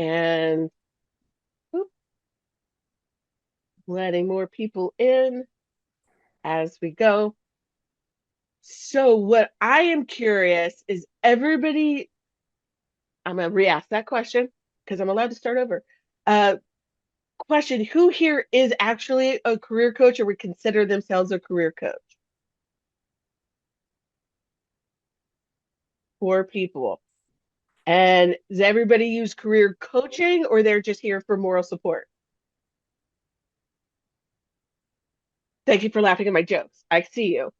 And oop, letting more people in as we go. So what I am curious is everybody, I'm gonna re-ask that question because I'm allowed to start over. Uh, Question, who here is actually a career coach or would consider themselves a career coach? Four people. And does everybody use career coaching or they're just here for moral support? Thank you for laughing at my jokes. I see you.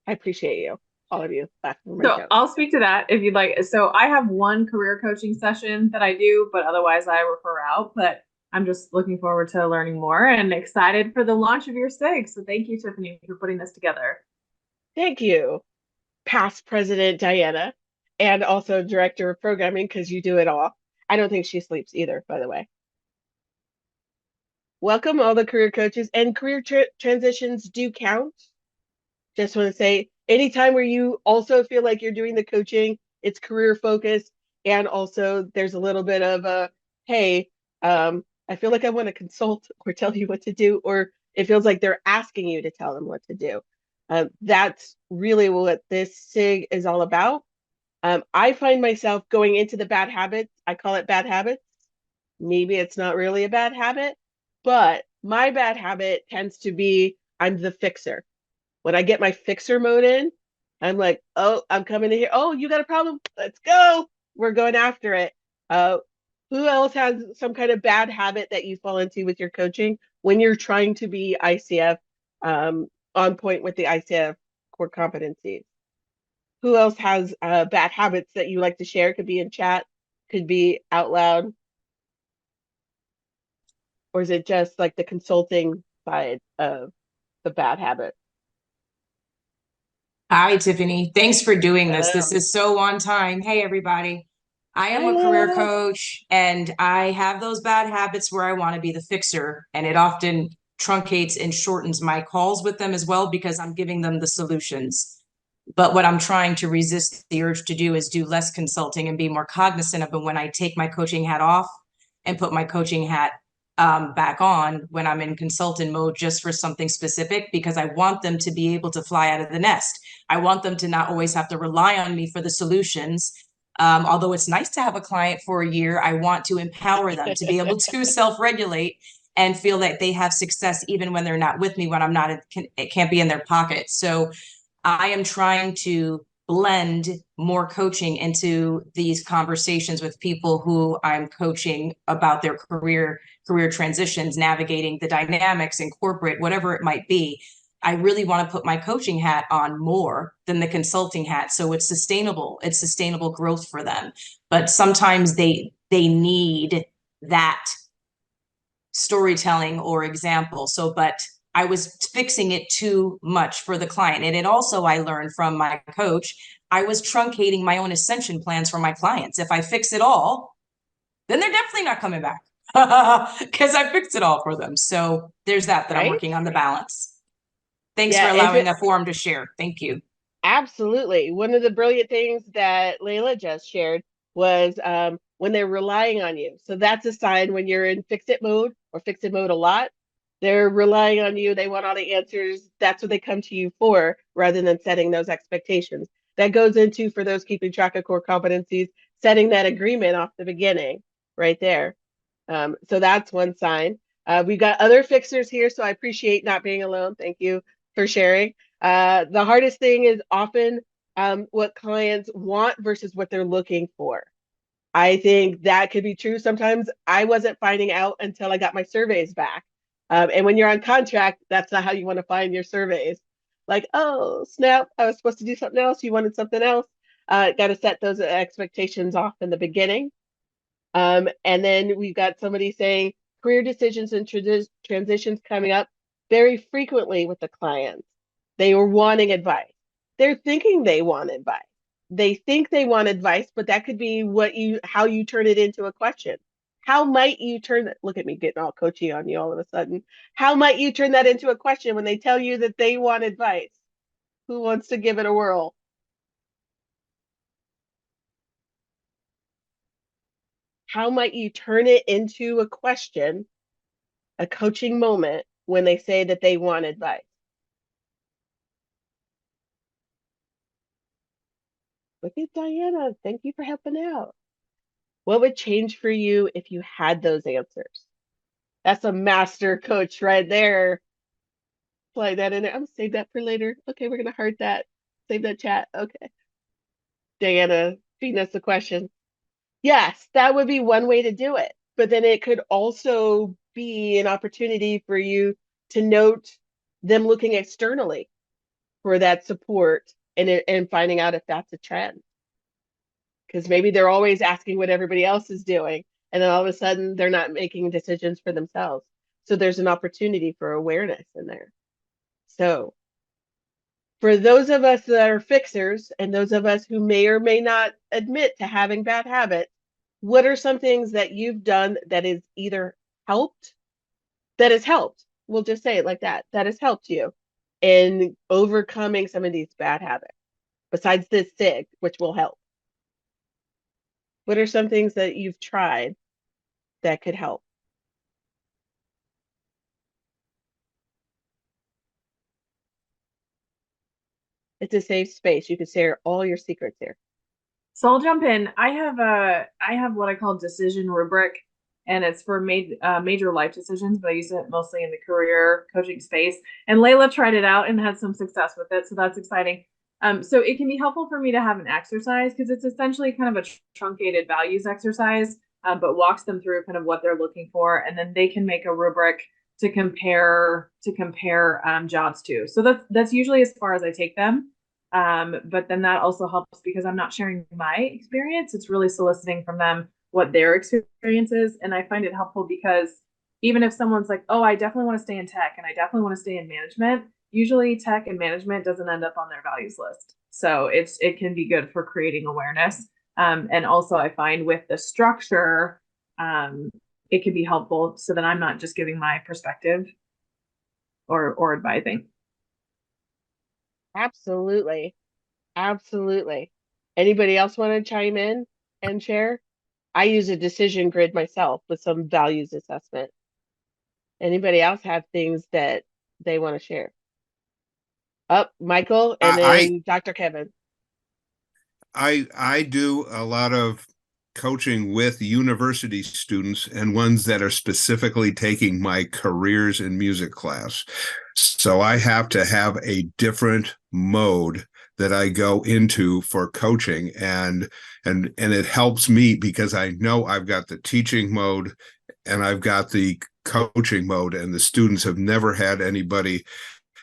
I appreciate you. All of you laughing at my So jokes. I'll speak to that if you'd like. So I have one career coaching session that I do, but otherwise I refer out. But I'm just looking forward to learning more and excited for the launch of your SIG. So thank you, Tiffany, for putting this together. Thank you, past President Diana, and also Director of Programming, because you do it all. I don't think she sleeps either, by the way. Welcome all the career coaches, and career transitions do count. Just want to say, anytime where you also feel like you're doing the coaching, it's career focused, and also there's a little bit of a, hey, I feel like I want to consult or tell you what to do, or it feels like they're asking you to tell them what to do. That's really what this SIG is all about. I find myself going into the bad habits. I call it bad habits. Maybe it's not really a bad habit, but my bad habit tends to be I'm the fixer. When I get my fixer mode in, I'm like, oh, I'm coming in here. Oh, you got a problem? Let's go. We're going after it. Uh, who else has some kind of bad habit that you fall into with your coaching when you're trying to be ICF on point with the ICF core competencies? Who else has bad habits that you like to share? Could be in chat, could be out loud, or is it just like the consulting side of the bad habit? Hi, Tiffany. Thanks for doing this. This Hello. is so on time. Hey, everybody. I am Hi, a career Layla. coach and I have those bad habits where I want to be the fixer, and it often truncates and shortens my calls with them as well because I'm giving them the solutions. But what I'm trying to resist the urge to do is do less consulting and be more cognizant of it when I take my coaching hat off and put my coaching hat back on when I'm in consultant mode just for something specific, because I want them to be able to fly out of the nest. I want them to not always have to rely on me for the solutions. Although it's nice to have a client for a year, I want to empower them to be able to self-regulate and feel that they have success even when they're not with me, when I'm not, it can't be in their pocket. So I am trying to blend more coaching into these conversations with people who I'm coaching about their career transitions, navigating the dynamics in corporate, whatever it might be. I really want to put my coaching hat on more than the consulting hat, so it's sustainable. It's sustainable growth for them. But sometimes they need that storytelling or example. So, but I was fixing it too much for the client. And it also, I learned from my coach, I was truncating my own ascension plans for my clients. If I fix it all, then they're definitely not coming back because I fixed it all for them. So there's that I'm Right? working on the balance. Thanks for Yeah, if allowing it a forum to share. Thank you. absolutely. One of the brilliant things that Layla just shared was when they're relying on you. So that's a sign when you're in fix it mode or fix it mode a lot. They're relying on you. They want all the answers. That's what they come to you for rather than setting those expectations. That goes into, for those keeping track of core competencies, setting that agreement off the beginning right there. So that's one sign. We've got other fixers here, so I appreciate not being alone. Thank you for sharing. The hardest thing is often what clients want versus what they're looking for. I think that could be true. Sometimes I wasn't finding out until I got my surveys back. And when you're on contract, that's not how you want to find your surveys. Like, oh, snap, I was supposed to do something else. You wanted something else. Got to set those expectations off in the beginning. And then we've got somebody saying career decisions and transitions coming up very frequently with the clients. They were wanting advice. They're thinking they want advice. They think they want advice, but that could be how you turn it into a question. How might you turn that? Look at me getting all coachy on you all of a sudden. How might you turn that into a question when they tell you that they want advice? Who wants to give it a whirl? how might you turn it into a question, a coaching moment when they say that they want advice? Look at Diana. Thank you for helping out. What would change for you if you had those answers? That's a master coach right there. Play that in there. I'm gonna save that for later. Okay, we're gonna heart that. Save that chat. Okay. Diana feeding us the question. Yes, that would be one way to do it. But then it could also be an opportunity for you to note them looking externally for that support and finding out if that's a trend. Because maybe they're always asking what everybody else is doing, and then all of a sudden they're not making decisions for themselves. So there's an opportunity for awareness in there. So for those of us that are fixers and those of us who may or may not admit to having bad habits, what are some things that you've done that is either helped, that has helped? We'll just say it like that, that has helped you in overcoming some of these bad habits, besides this SIG, which will help. What are some things that you've tried that could help? It's a safe space. You can share all your secrets here. So I'll jump in. I have what I call decision rubric, and it's for major life decisions, but I use it mostly in the career coaching space. And Layla tried it out and had some success with it, so that's exciting. So it can be helpful for me to have an exercise because it's essentially kind of a truncated values exercise, but walks them through kind of what they're looking for, and then they can make a rubric to compare jobs to. So that's usually as far as I take them. But then that also helps because I'm not sharing my experience. It's really soliciting from them what their experience is. And I find it helpful because even if someone's like, oh, I definitely want to stay in tech and I definitely want to stay in management, usually tech and management doesn't end up on their values list. So it can be good for creating awareness. And also I find with the structure, it can be helpful so that I'm not just giving my perspective or advising. Absolutely. Absolutely. Anybody else want to chime in and share? I use a decision grid myself with some values assessment. Anybody else have things that they want to share? Up, Michael, and then Dr. Kevin. I do a lot of coaching with university students and ones that are specifically taking my careers in music class. So I have to have a different mode that I go into for coaching, and it helps me because I know I've got the teaching mode and I've got the coaching mode, and the students have never had anybody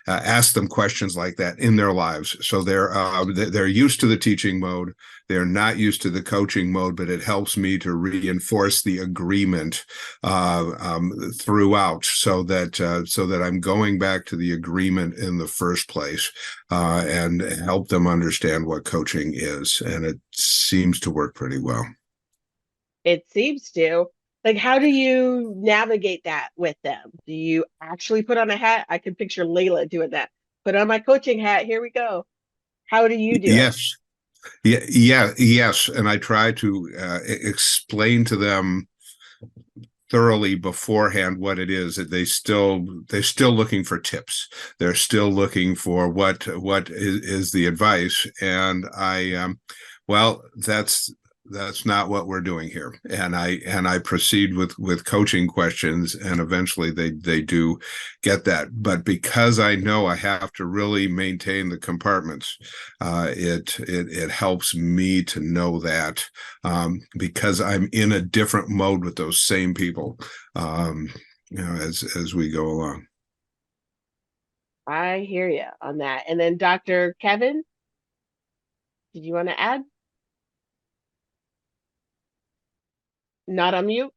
ask them questions like that in their lives. So they're used to the teaching mode. They're not used to the coaching mode, but it helps me to reinforce the agreement throughout, so that I'm going back to the agreement in the first place, and help them understand what coaching is. And it seems to work pretty well. It seems to. Like, how do you navigate that with them? Do you actually put on a hat? I can picture Layla doing that. Put on my coaching hat. Here we go. How do you do it? Yes. Yes. And I try to explain to them thoroughly beforehand what it is. That they're still looking for tips. They're still looking for what is the advice. And well, that's not what we're doing here. And I proceed with coaching questions, and eventually they do get that. But because I know I have to really maintain the compartments, it helps me to know that, because I'm in a different mode with those same people, as we go along. I hear you on that. And then Dr. Kevin, did you want to add? Not on mute?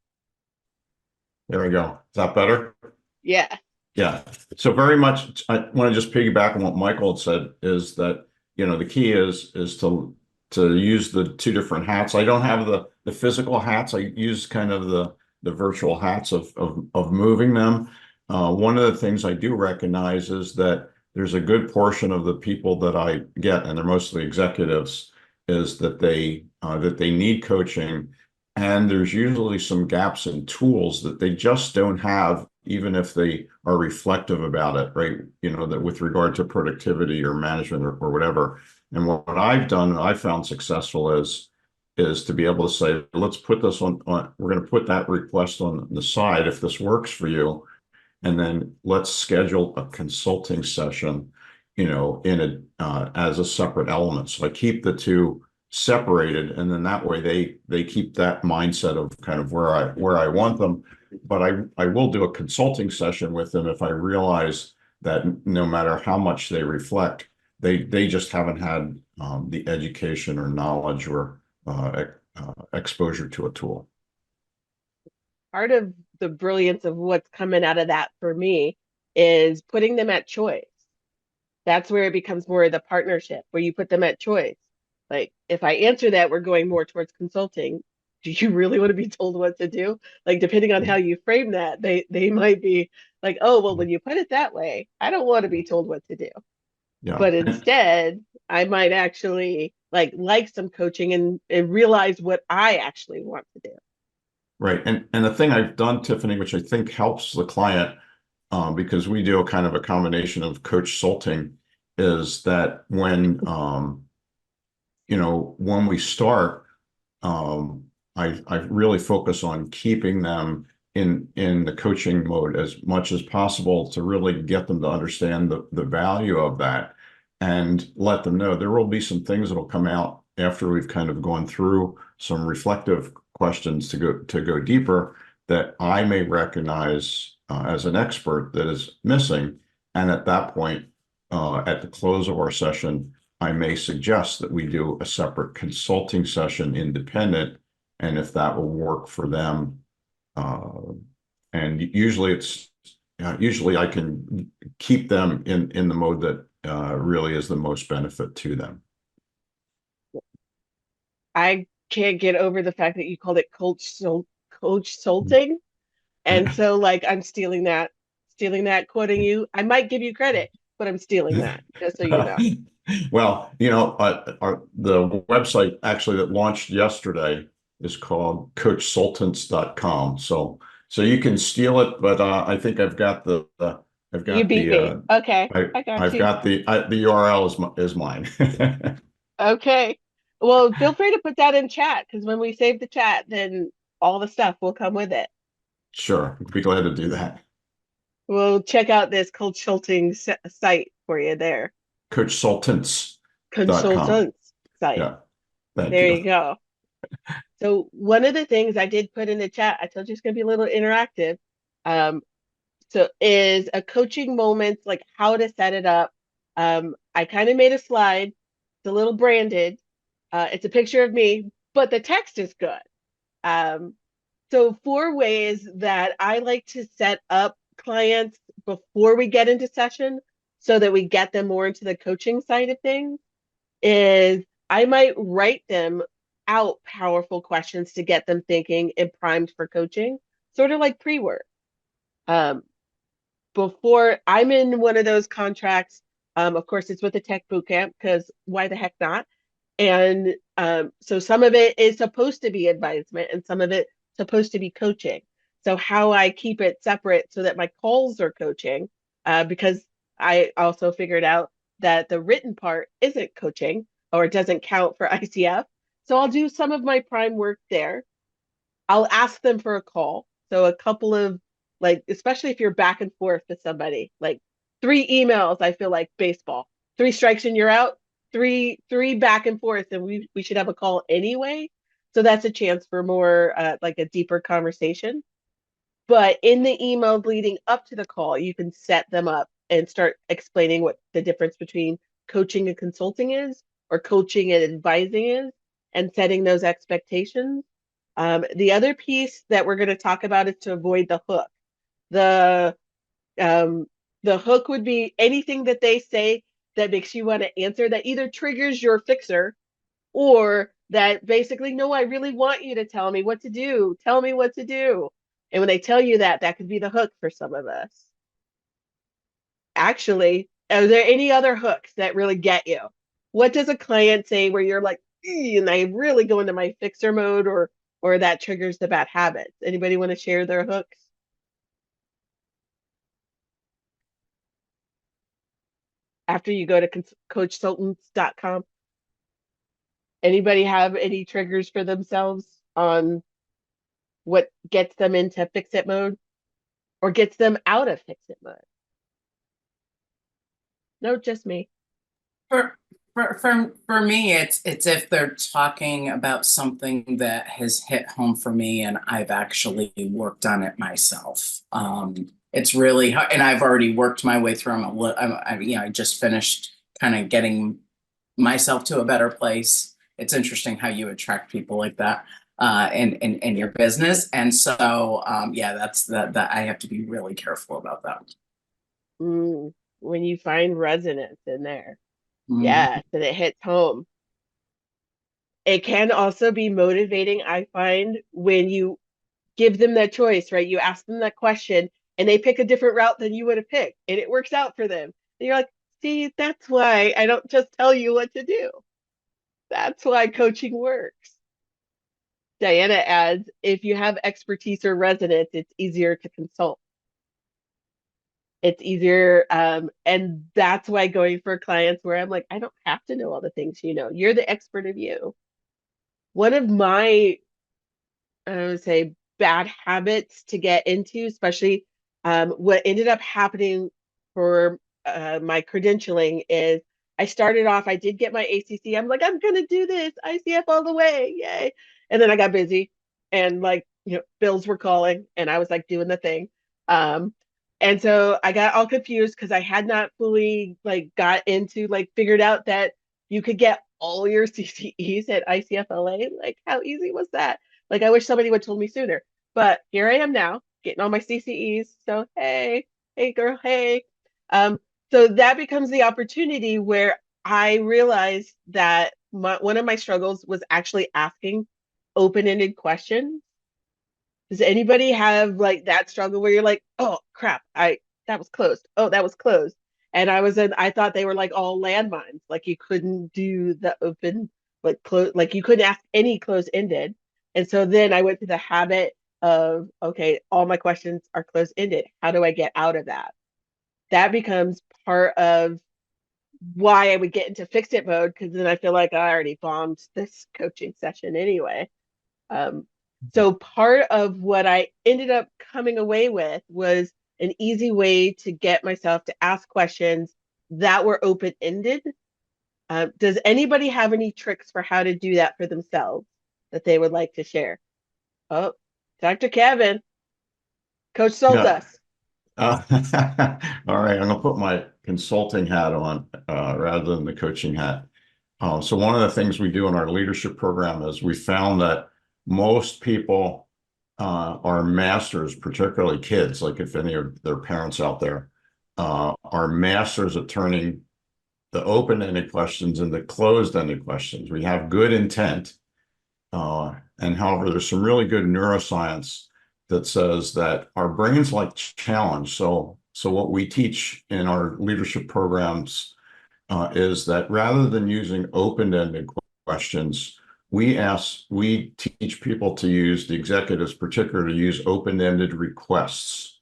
There we go. Is that better? Yeah. Yeah. So very much, I want to just piggyback on what Michael had said, is that, the key is to use the two different hats. I don't have the physical hats. I use kind of the virtual hats of moving them. One of the things I do recognize is that there's a good portion of the people that I get, and they're mostly executives, is that they need coaching. and there's usually some gaps in tools that they just don't have, even if they are reflective about it, right? You know, that with regard to productivity or management or whatever. And what I've done, and I found successful is to be able to say, let's put this on we're going to put that request on the side if this works for you. And then let's schedule a consulting session, you know, in as a separate element. So I keep the two separated, and then that way they keep that mindset of kind of where I want them. But I will do a consulting session with them if I realize that no matter how much they reflect, they just haven't had the education or knowledge or exposure to a tool. Part of the brilliance of what's coming out of that for me is putting them at choice. That's where it becomes more of the partnership, where you put them at choice. Like, if I answer that, we're going more towards consulting. Do you really want to be told what to do? Like, depending on how you frame that, they might be like, oh, well, when you put it that way, I don't want to be told what to do. Yeah. But instead, I might actually like some coaching and realize what I actually want to do. Right. And the thing I've done, Tiffany, which I think helps the client, because we do a kind of a combination of coach consulting, is that you know, when we start, I really focus on keeping them in the coaching mode as much as possible to really get them to understand the value of that and let them know there will be some things that'll come out after we've kind of gone through some reflective questions to go deeper that I may recognize as an expert that is missing. And at that point, at the close of our session, I may suggest that we do a separate consulting session independent, and if that will work for them. And usually I can keep them in the mode that really is the most benefit to them. I can't get over the fact that you called it coach consulting. And so like I'm stealing that, quoting you. I might give you credit, but I'm stealing that, just so you know. Well, you know, the website actually that launched yesterday is called coachsultants.com. So you can steal it, but I think I've got You beat me. Okay, I got I've you. got the URL is mine. Okay. Well, feel free to put that in chat, because when we save the chat, then all the stuff will come with it. Sure, be glad to do that. We'll check out this consulting site for you there. Coachsultants.com. Consultants site. Yeah, thank There you. you go. So one of the things I did put in the chat, I told you it's going to be a little interactive. So is a coaching moment, like how to set it up. I kind of made a slide. It's a little branded. It's a picture of me, but the text is good. So 4 ways that I like to set up clients before we get into session so that we get them more into the coaching side of things is I might write them out powerful questions to get them thinking and primed for coaching, sort of like pre-work. Before I'm in one of those contracts, of course, it's with the tech bootcamp because why the heck not? And so some of it is supposed to be advisement and some of it supposed to be coaching. So how I keep it separate so that my calls are coaching, because I also figured out that the written part isn't coaching or it doesn't count for ICF. So I'll do some of my prime work there. I'll ask them for a call. So a couple of like, especially if you're back and forth with somebody, like 3 emails, I feel like baseball. 3 strikes and you're out. Three back and forth, and we should have a call anyway. So that's a chance for more like a deeper conversation. But in the emails leading up to the call, you can set them up and start explaining what the difference between coaching and consulting is, or coaching and advising is, and setting those expectations. The other piece that we're going to talk about is to avoid the hook. The the hook would be anything that they say that makes you want to answer, that either triggers your fixer or that basically, no, I really want you to tell me what to do. Tell me what to do. And when they tell you that, that could be the hook for some of us. Actually, are there any other hooks that really get you? What does a client say where you're like, and I really go into my fixer mode, or or that triggers the bad habits. Anybody want to share their hooks? After you go to coachsultants.com, anybody have any triggers for themselves on what gets them into fix it mode or gets them out of fix it mode? No, just me. For me, it's if they're talking about something that has hit home for me and I've actually worked on it myself. It's really hard, and I've already worked my way through them. I just finished kind of getting myself to a better place. It's interesting how you attract people like that in your business, and so yeah, that's that I have to be really careful about that. When you find resonance in there. Mhm. Yes, and it hits home. It can also be motivating, I find, when you give them that choice, right? You ask them that question and they pick a different route than you would have picked, and it works out for them. And you're like, see, that's why I don't just tell you what to do. That's why coaching works. Diana adds, if you have expertise or resonance, it's easier to consult. It's easier. And that's why going for clients where I'm like, I don't have to know all the things you know. You're the expert of you. One of my, I would say, bad habits to get into, especially what ended up happening for my credentialing is I started off, I did get my ACC. I'm like, I'm going to do this, ICF all the way. Yay. And then I got busy and like, bills were calling and I was like doing the thing. And so I got all confused because I had not fully like got into like figured out that you could get all your CCEs at ICFLA. Like, how easy was that? Like, I wish somebody would have told me sooner. But here I am now, getting all my CCEs. So hey girl, hey. So that becomes the opportunity where I realized that one of my struggles was actually asking open-ended questions. Does anybody have like that struggle where you're like, oh crap, that was closed. Oh, that was closed. And I thought they were like all landmines. Like you couldn't do the open, like close, like you couldn't ask any closed-ended. And so then I went to the habit of, okay, all my questions are closed-ended. How do I get out of that? That becomes part of why I would get into fix it mode, because then I feel like I already bombed this coaching session anyway. So part of what I ended up coming away with was an easy way to get myself to ask questions that were open-ended. Does anybody have any tricks for how to do that for themselves that they would like to share? Oh, Dr. Kevin, Coach sold Yeah. us. All right, I'm gonna put my consulting hat on rather than the coaching hat. So one of the things we do in our leadership program is we found that most people are masters, particularly kids, like if any of their parents out there are masters at turning the open-ended questions into closed-ended questions. We have good intent, and however, there's some really good neuroscience that says that our brains like challenge. So what we teach in our leadership programs is that rather than using open-ended questions, we teach people to use, the executives particularly, to use open-ended requests.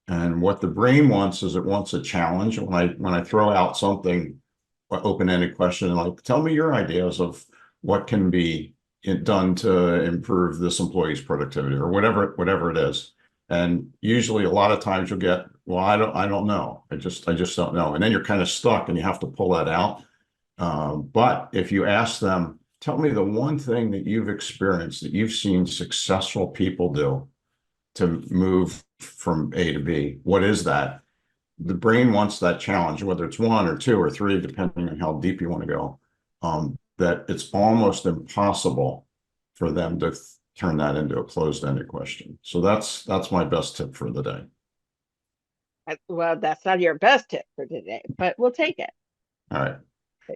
And what the brain wants is it wants a challenge. When I throw out something, an open-ended question, like, tell me your ideas of what can be done to improve this employee's productivity or whatever it is. And usually a lot of times you'll get, well, I don't know. I just don't know. And then you're kind of stuck and you have to pull that out. But if you ask them, tell me the one thing that you've experienced that you've seen successful people do to move from A to B, what is that? The brain wants that challenge, whether it's one or two or three, depending on how deep you want to go, that it's almost impossible for them to turn that into a closed-ended question. So that's my best tip for the day. Well, that's not your best tip for today, but we'll take it. All right.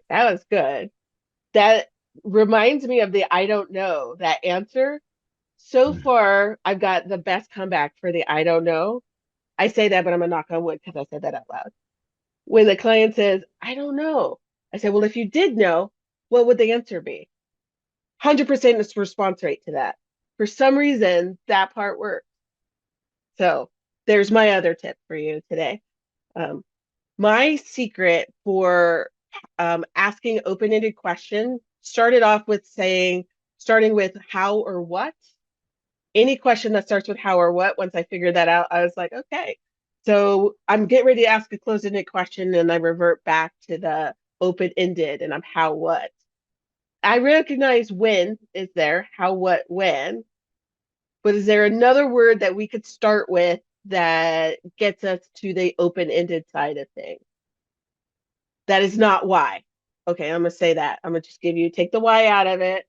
That was good. That reminds me of the I don't know, that answer. So far, I've got the best comeback for the I don't know. I say that, but I'm gonna knock on wood because I said that out loud. When the client says, I don't know, I say, well, if you did know, what would the answer be? 100% response rate to that. for some reason, that part works. So there's my other tip for you today. My secret for asking open-ended questions started off with starting with how or what. Any question that starts with how or what, once I figured that out, I was like, okay. So I'm getting ready to ask a closed-ended question and I revert back to the open-ended and I'm how, what. I recognize when is there, how, what, when, but is there another word that we could start with that gets us to the open-ended side of things? That is not why. Okay, I'm gonna say that. I'm gonna just take the why out of it.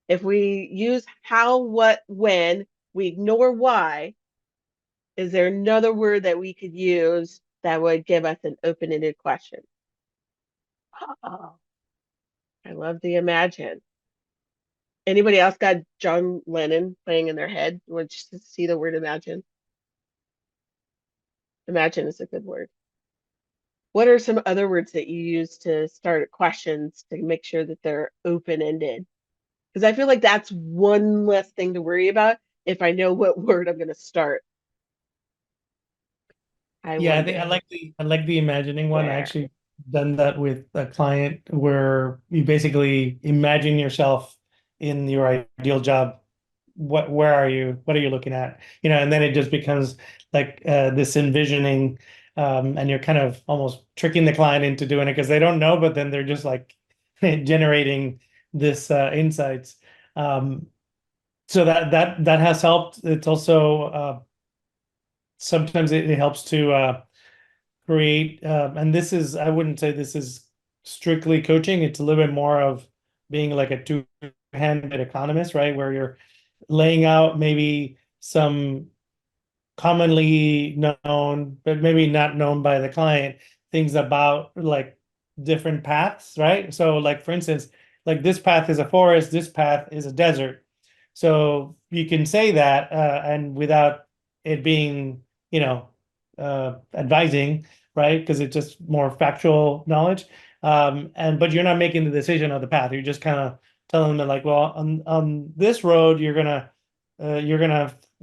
If we use how, what, when, we ignore why, is there another word that we could use that would give us an open-ended question? Oh, I love the imagine. Anybody else got John Lennon playing in their head? Want just to see the word imagine? Imagine is a good word. What are some other words that you use to start questions to make sure that they're open-ended? Because I feel like that's one less thing to worry about if I know what word I'm going to start. I think I like the imagining one. I Where? actually done that with a client where you basically imagine yourself in your ideal job. Where are you? What are you looking at? And then it just becomes like this envisioning, and you're kind of almost tricking the client into doing it because they don't know, but then they're just like generating this insights. So that has helped. It's also sometimes it helps to create, and this is, I wouldn't say this is strictly coaching. It's a little bit more of being like a two-handed economist, right? Where you're laying out maybe some commonly known, but maybe not known by the client, things about like different paths, right? So like, for instance, like this path is a forest, this path is a desert. So you can say that, and without it being, advising, right? Because it's just more factual knowledge. But you're not making the decision of the path. You're just kind of telling them like, well, on this road, you're gonna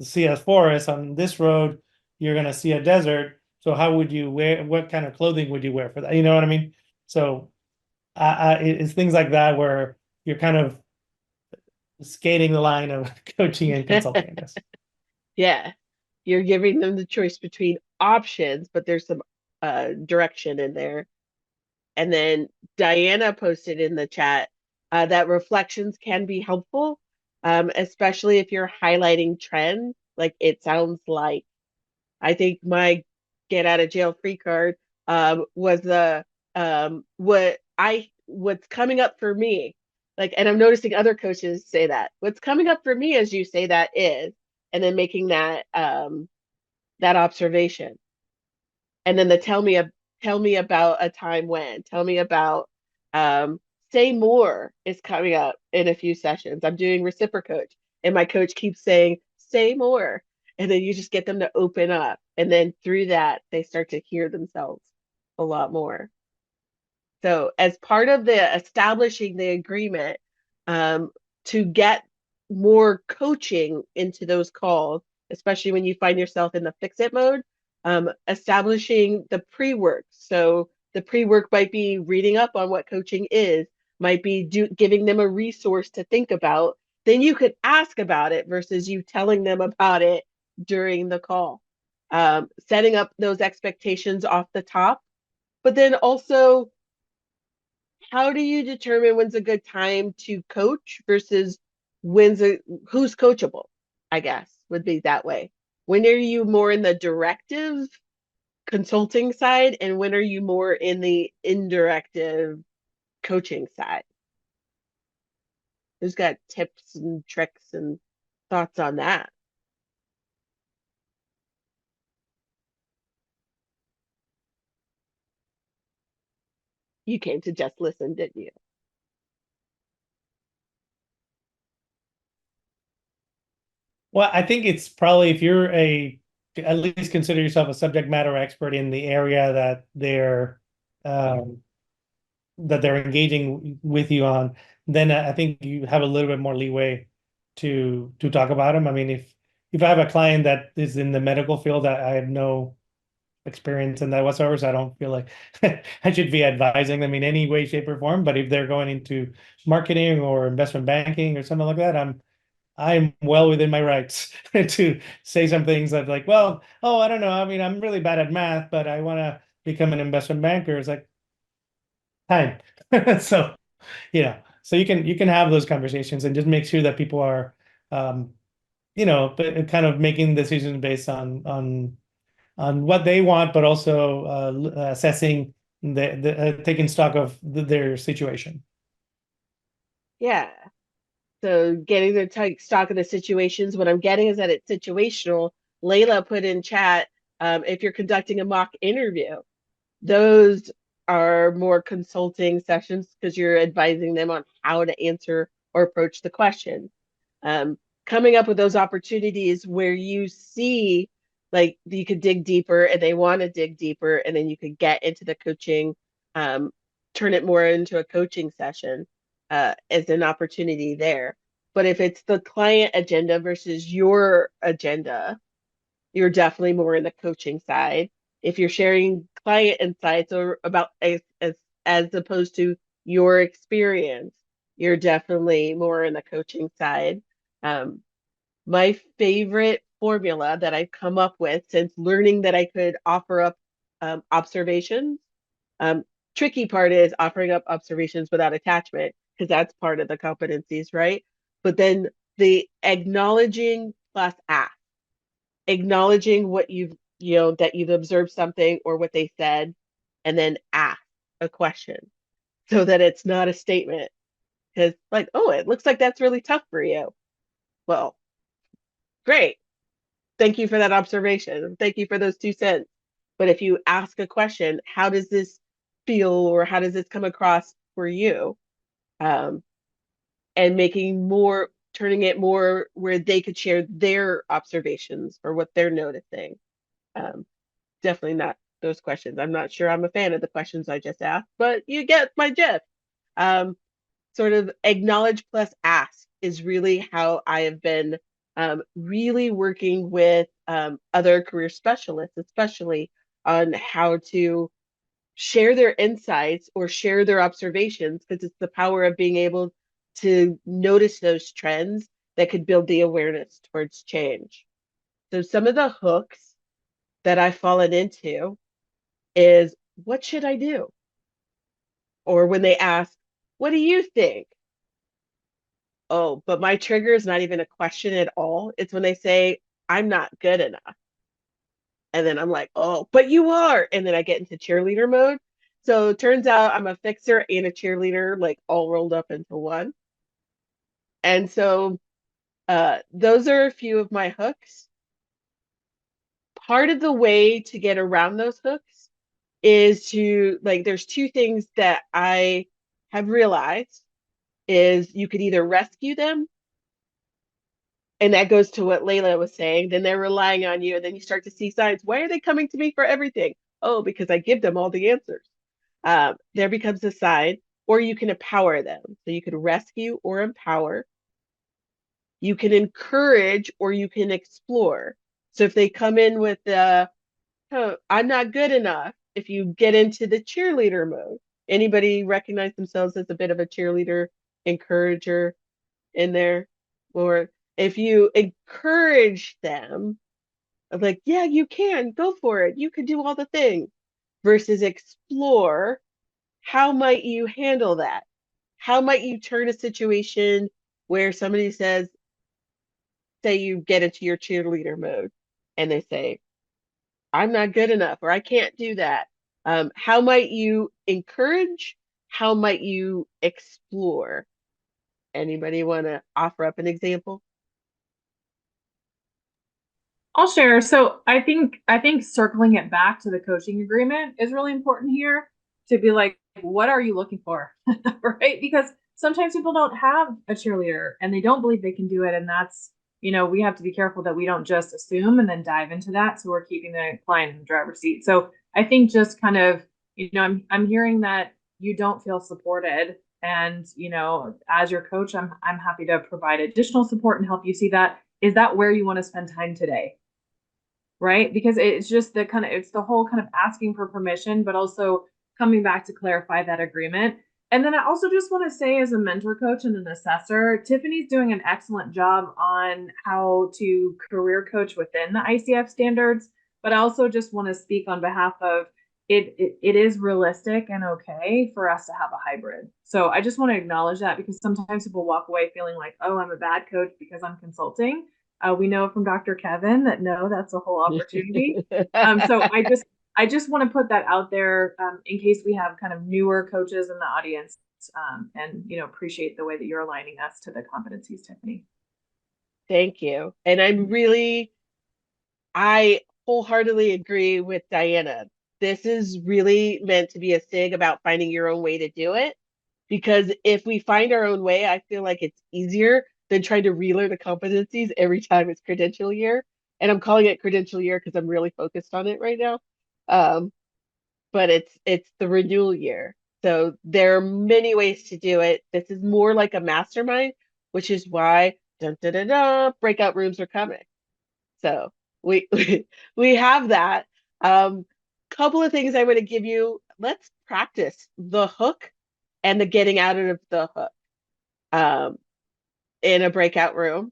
see a forest. On this road, you're gonna see a desert. So how would you wear? What kind of clothing would you wear for that? You know what I mean? So it's things like that where you're kind of skating the line of coaching and consulting, I guess. Yeah, you're giving them the choice between options, but there's some direction in there. And then Diana posted in the chat that reflections can be helpful, especially if you're highlighting trends. Like it sounds like, I think my get out of jail free card was the what's coming up for me. Like, and I'm noticing other coaches say that. What's coming up for me as you say that is, and then making that that observation. And then the tell me about a time when, tell me about say more is coming up in a few sessions. I'm doing reciprocoach and my coach keeps saying say more, and then you just get them to open up, and then through that they start to hear themselves a lot more. So as part of the establishing the agreement, to get more coaching into those calls, especially when you find yourself in the fix it mode, establishing the pre-work. So the pre-work might be reading up on what coaching is, might be giving them a resource to think about. Then you could ask about it versus you telling them about it during the call. Setting up those expectations off the top, but then also, how do you determine when's a good time to coach versus who's coachable? I guess would be that way. When are you more in the directive consulting side, and when are you more in the indirective coaching side? Who's got tips and tricks and thoughts on that? You came to just listen, didn't you? Well, I think it's probably if you're at least consider yourself a subject matter expert in the area um, that they're engaging with you on, then I think you have a little bit more leeway to talk about them. I mean, if I have a client that is in the medical field, I have no experience in that whatsoever, so I don't feel like I should be advising them in any way, shape, or form. But if they're going into marketing or investment banking or something like that, I'm well within my rights to say some things that like, well, oh, I don't know. I mean, I'm really bad at math, but I want to become an investment banker. It's like time. So, so you can have those conversations and just make sure that people are, um, but kind of making decisions based on what they want, but also assessing taking stock of their situation. Yeah. So getting the stock of the situations, what I'm getting is that it's situational. Layla put in chat, if you're conducting a mock interview, those are more consulting sessions because you're advising them on how to answer or approach the question. Coming up with those opportunities where you see like you could dig deeper and they want to dig deeper, and then you could get into the coaching, turn it more into a coaching session as an opportunity there. But if it's the client agenda versus your agenda, you're definitely more in the coaching side. If you're sharing client insights or about as opposed to your experience, you're definitely more in the coaching side. My favorite formula that I've come up with since learning that I could offer up observations. Um, Tricky part is offering up observations without attachment, because that's part of the competencies, right? But then the acknowledging plus ask, acknowledging what that you've observed something or what they said, and then ask a question so that it's not a statement. Because like, oh, it looks like that's really tough for you. Well, great. Thank you for that observation. Thank you for those 2 cents. But if you ask a question, how does this feel, or how does this come across for you? And turning it more where they could share their observations or what they're noticing. Definitely not those questions. I'm not sure I'm a fan of the questions I just asked, but you get my gist. Sort of acknowledge plus ask is really how I have been really working with other career specialists, especially on how to share their insights or share their observations, because it's the power of being able to notice those trends that could build the awareness towards change. So some of the hooks that I've fallen into is, what should I do? Or when they ask, what do you think? Oh, but my trigger is not even a question at all. It's when they say, I'm not good enough. And then I'm like, oh, but you are. And then I get into cheerleader mode. So it turns out I'm a fixer and a cheerleader, like all rolled up into one. And so those are a few of my hooks. Part of the way to get around those hooks is to, like, there's 2 things that I have realized is you could either rescue them, and that goes to what Layla was saying, then they're relying on you, and then you start to see signs. Why are they coming to me for everything? Oh, because I give them all the answers. There becomes a sign. Or you can empower them. So you can rescue or empower. You can encourage or you can explore. So if they come in with the, oh, I'm not good enough, if you get into the cheerleader mode, anybody recognize themselves as a bit of a cheerleader, encourager in there? Or if you encourage them, of like, yeah, you can, go for it, you can do all the things, versus explore, how might you handle that? How might you turn a situation where somebody says, say you get into your cheerleader mode and they say, I'm not good enough, or I can't do that. How might you encourage? How might you explore? Anybody want to offer up an example? I'll share. So I think circling it back to the coaching agreement is really important here, to be like, what are you looking for? Right? Because sometimes people don't have a cheerleader and they don't believe they can do it. And that's, we have to be careful that we don't just assume and then dive into that. So we're keeping the client in the driver's seat. So I think just kind of, I'm hearing that you don't feel supported And, you know, as your coach, I'm happy to provide additional support and help you see that. Is that where you want to spend time today? Right? Because it's just it's the whole kind of asking for permission, but also coming back to clarify that agreement. And then I also just want to say, as a mentor coach and an assessor, Tiffany's doing an excellent job on how to career coach within the ICF standards. But I also just want to speak on behalf of it is realistic and okay for us to have a hybrid. So I just want to acknowledge that, because sometimes people walk away feeling like, oh, I'm a bad coach because I'm consulting. We know from Dr. Kevin that no, that's a whole opportunity. So I just want to put that out there, in case we have kind of newer coaches in the audience, and, you know, appreciate the way that you're aligning us to the competencies, Tiffany. Thank you. And I wholeheartedly agree with Diana. This is really meant to be a SIG about finding your own way to do it. Because if we find our own way, I feel like it's easier than trying to relearn the competencies every time it's credential year. And I'm calling it credential year because I'm really focused on it right now. But it's the renewal year. So there are many ways to do it. This is more like a mastermind, which is why breakout rooms are coming. So we we have that. Couple of things I'm going to give you. Let's practice the hook and the getting out of the hook in a breakout room.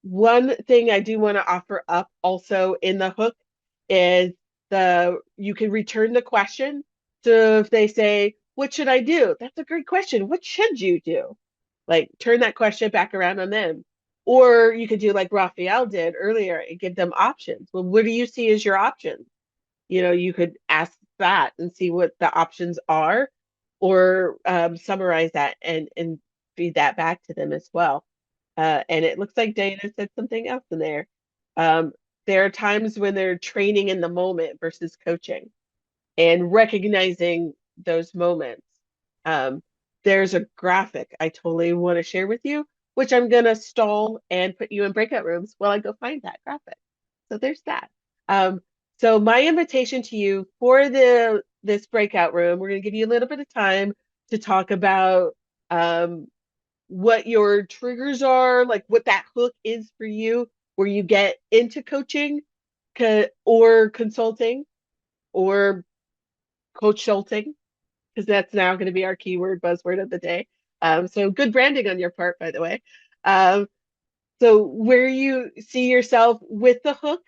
One thing I do want to offer up also in the hook is you can return the question. So if they say, what should I do? That's a great question. What should you do? Like, turn that question back around on them. Or you could do like Raphael did earlier and give them options. Well, what do you see as your options? You know, you could ask that and see what the options are, or summarize that and feed that back to them as well. And it looks like Dana said something else in there. There are times when they're training in the moment versus coaching, and recognizing those moments. There's a graphic I totally want to share with you, which I'm going to stall and put you in breakout rooms while I go find that graphic. So there's that. So my invitation to you for this breakout room, we're going to give you a little bit of time to talk about what your triggers are, like what that hook is for you, where you get into coaching or consulting or coach-sulting, because that's now going to be our keyword buzzword of the day. So good branding on your part, by the way. So where you see yourself with the hook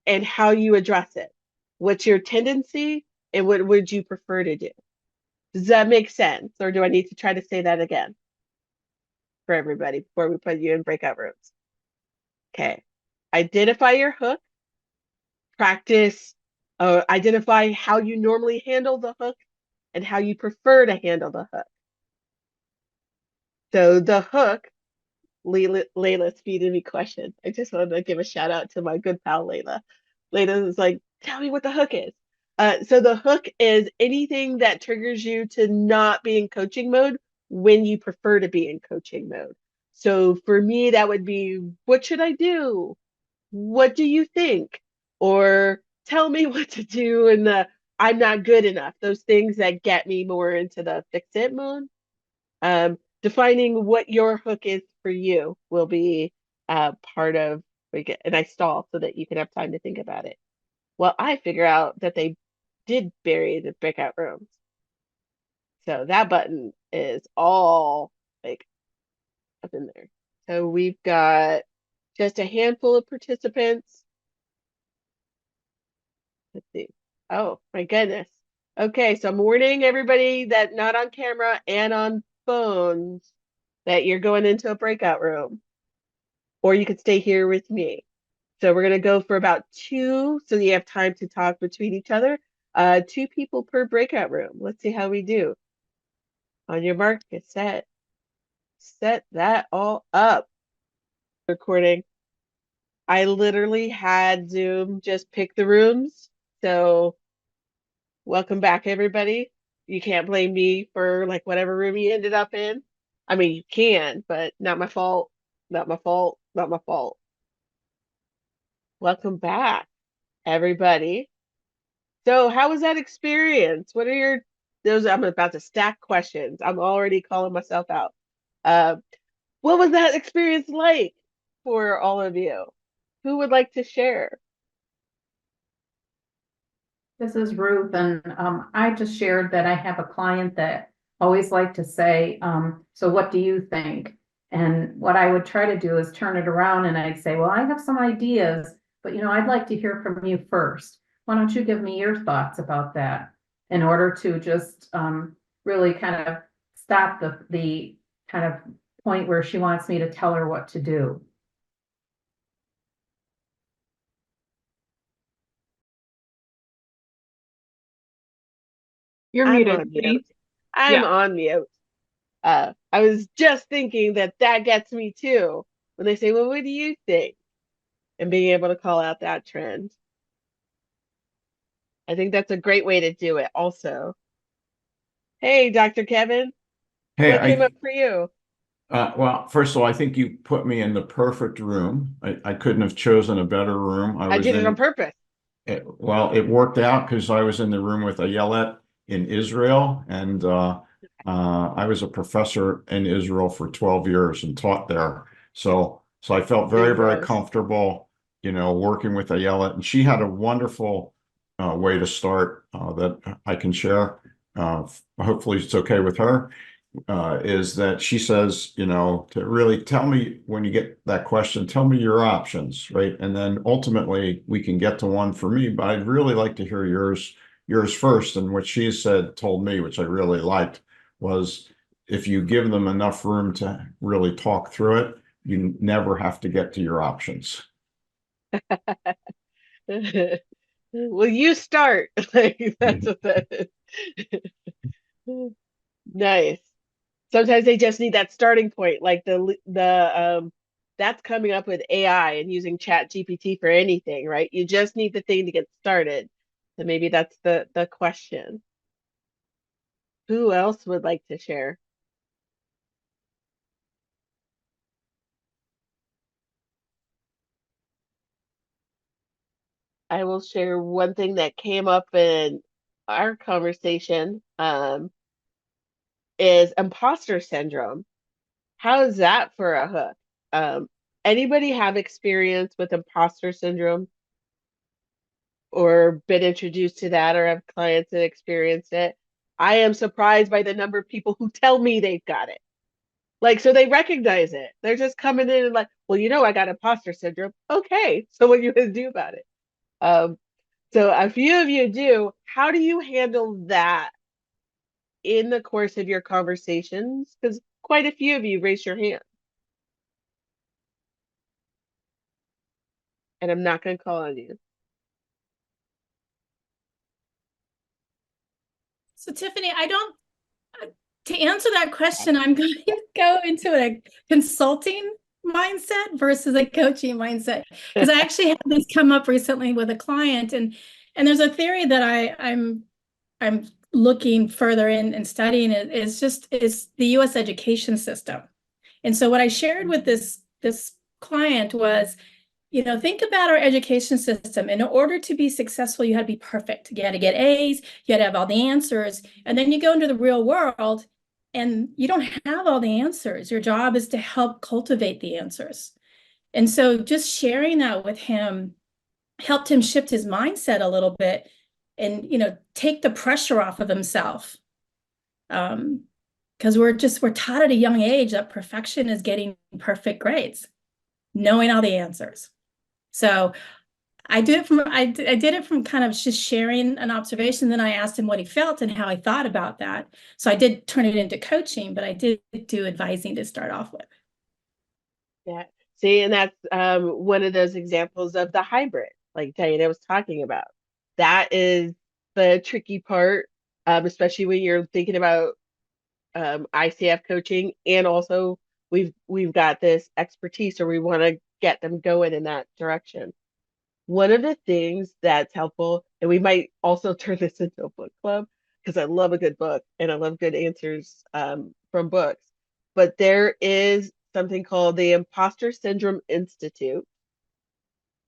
and how you address it. What's your tendency and what would you prefer to do? Does that make sense? Or do I need to try to say that again for everybody before we put you in breakout rooms? Okay. Identify your hook. Practice, identify how you normally handle the hook and how you prefer to handle the hook. So the hook, Layla's feeding me questions. I just wanted to give a shout out to my good pal Layla. Layla is like, tell me what the hook is. So the hook is anything that triggers you to not be in coaching mode when you prefer to be in coaching mode. So for me, that would be, what should I do? What do you think? Or tell me what to do in the I'm not good enough. Those things that get me more into the fix it mode. Defining what your hook is for you will be part of, and I stall so that you can have time to think about it. Well, I figure out that they did bury the breakout rooms. So that button is all like up in there. So we've got just a handful of participants. Let's see. Oh my goodness. Okay, so I'm warning everybody that not on camera and on phones that you're going into a breakout room, or you could stay here with me. So we're going to go for about 2, so you have time to talk between each other. 2 people per breakout room. Let's see how we do. On your mark, get set. Set that all up. Recording. I literally had Zoom just pick the rooms. So welcome back, everybody. You can't blame me for like whatever room you ended up in. I mean, you can, but not my fault. Not my fault. Not my fault. Welcome back, everybody. So how was that experience? What are your those, I'm about to stack questions. I'm already calling myself out. Uh, what was that experience like for all of you? Who would like to share? This is Ruth, and I just shared that I have a client that always like to say, so what do you think? And what I would try to do is turn it around and I'd say, well, I have some ideas, but I'd like to hear from you first. Why don't you give me your thoughts about that in order to just really kind of stop the kind of point where she wants me to tell her what to do. You're I'm muted, on Katie. mute. I'm on mute. I was just thinking that gets me too when they say, well, what do you think? And being able to call out that trend. I think that's a great way to do it also. Hey, Dr. Kevin, Hey, what came up for you? well, first of all, I think you put me in the perfect room. I couldn't have chosen a better room. I did it on purpose. Well, it worked out because I was in the room with Ayelet in Israel, and I was a professor in Israel for 12 years and taught there. So I felt very, very comfortable, working with Ayelet, and she had a wonderful way to start that I can share. Hopefully, it's okay with her. Is that she says, to really tell me when you get that question, tell me your options, right? And then ultimately we can get to one for me, but I'd really like to hear yours first. And what she told me, which I really liked, was if you give them enough room to really talk through it, you never have to get to your options. Well, you start. Like that's what that is. Nice. Sometimes they just need that starting point, like that's coming up with AI and using Chat GPT for anything, right? You just need the thing to get started. So maybe that's the question. Who else would like to share? I will share one thing that came up in our conversation, is imposter syndrome. How is that for a hook? Anybody have experience with imposter syndrome or been introduced to that or have clients that experience it? I am surprised by the number of people who tell me they've got it. Like, so they recognize it. They're just coming in and like, well, I got imposter syndrome. Okay, so what are you going to do about it? So a few of you do. How do you handle that in the course of your conversations? Because quite a few of you raise your hand. And I'm not going to call on you. So Tiffany, to answer that question, I'm going to go into a consulting mindset versus a coaching mindset, because I actually had this come up recently with a client, and there's a theory that I'm looking further in and studying. It's the U.S. education system. And so what I shared with this client was, think about our education system. In order to be successful, you had to be perfect. You had to get A's, you had to have all the answers. And then you go into the real world and you don't have all the answers. Your job is to help cultivate the answers. And so just sharing that with him helped him shift his mindset a little bit and, take the pressure off of himself. Because we're taught at a young age that perfection is getting perfect grades, knowing all the answers. So I did it from kind of just sharing an observation. Then I asked him what he felt and how he thought about that. So I did turn it into coaching, but I did do advising to start off with. Yeah. See, and that's one of those examples of the hybrid, like Diana was talking about. That is the tricky part, especially when you're thinking about ICF coaching, and also we've got this expertise, or we want to get them going in that direction. One of the things that's helpful, and we might also turn this into a book club because I love a good book and I love good answers from books, but there is something called the Imposter Syndrome Institute.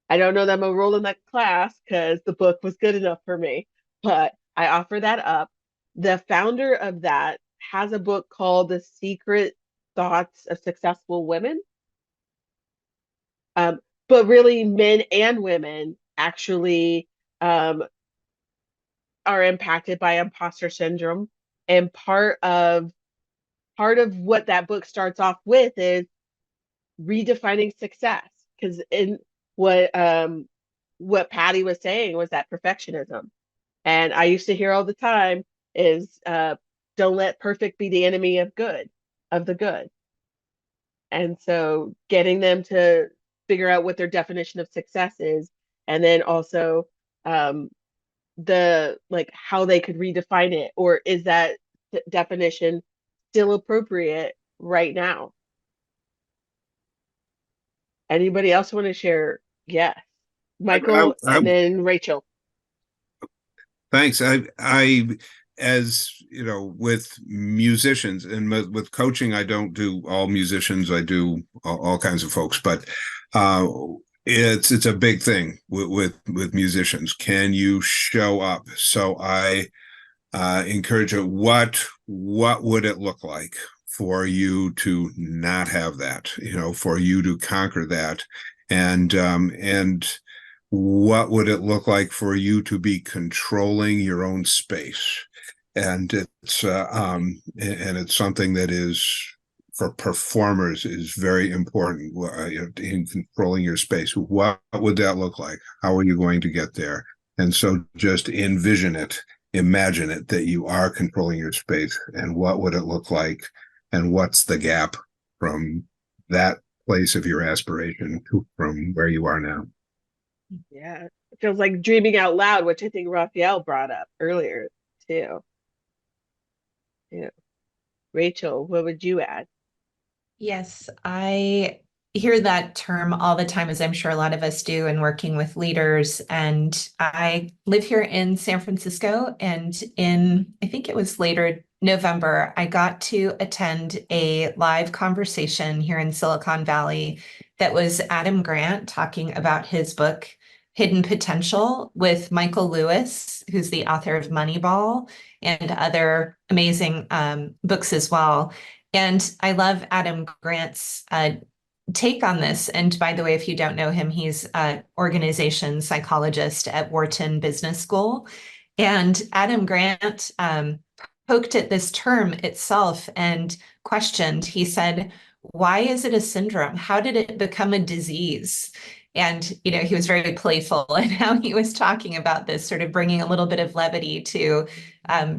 I don't know that I'm enrolled in that class because the book was good enough for me, but I offer that up. the founder of that has a book called The Secret Thoughts of Successful Women. But really, men and women actually are impacted by imposter syndrome. And part of what that book starts off with is redefining success. Because in what Patty was saying was that perfectionism. And I used to hear all the time is don't let perfect be the enemy of the good. And so getting them to figure out what their definition of success is, and then also the like how they could redefine it, or is that definition still appropriate right now? Anybody else want to share? Yes. Michael and then Rachel. Thanks. As you know, with musicians and with coaching, I don't do all musicians. I do all kinds of folks, but it's a big thing with musicians. Can you show up? So I encourage it. What would it look like for you to not have that? For you to conquer that, and what would it look like for you to be controlling your own space? And it's something that is, for performers, is very important in controlling your space. What would that look like? How are you going to get there? And so just envision it, imagine it, that you are controlling your space, and what would it look like? And what's the gap from that place of your aspiration from where you are now? Yeah, it feels like dreaming out loud, which I think Raphael brought up earlier too. Yeah. Rachel, what would you add? Yes, I hear that term all the time, as I'm sure a lot of us do, in working with leaders. And I live here in San Francisco, and I think it was later November, I got to attend a live conversation here in Silicon Valley that was Adam Grant talking about his book, Hidden Potential, with Michael Lewis, who's the author of Moneyball and other amazing books as well. And I love Adam Grant's take on this. And by the way, if you don't know him, he's an organization psychologist at Wharton Business School. And Adam Grant poked at this term itself and questioned. He said, why is it a syndrome? How did it become a disease? And, he was very playful in how he was talking about this, sort of bringing a little bit of levity to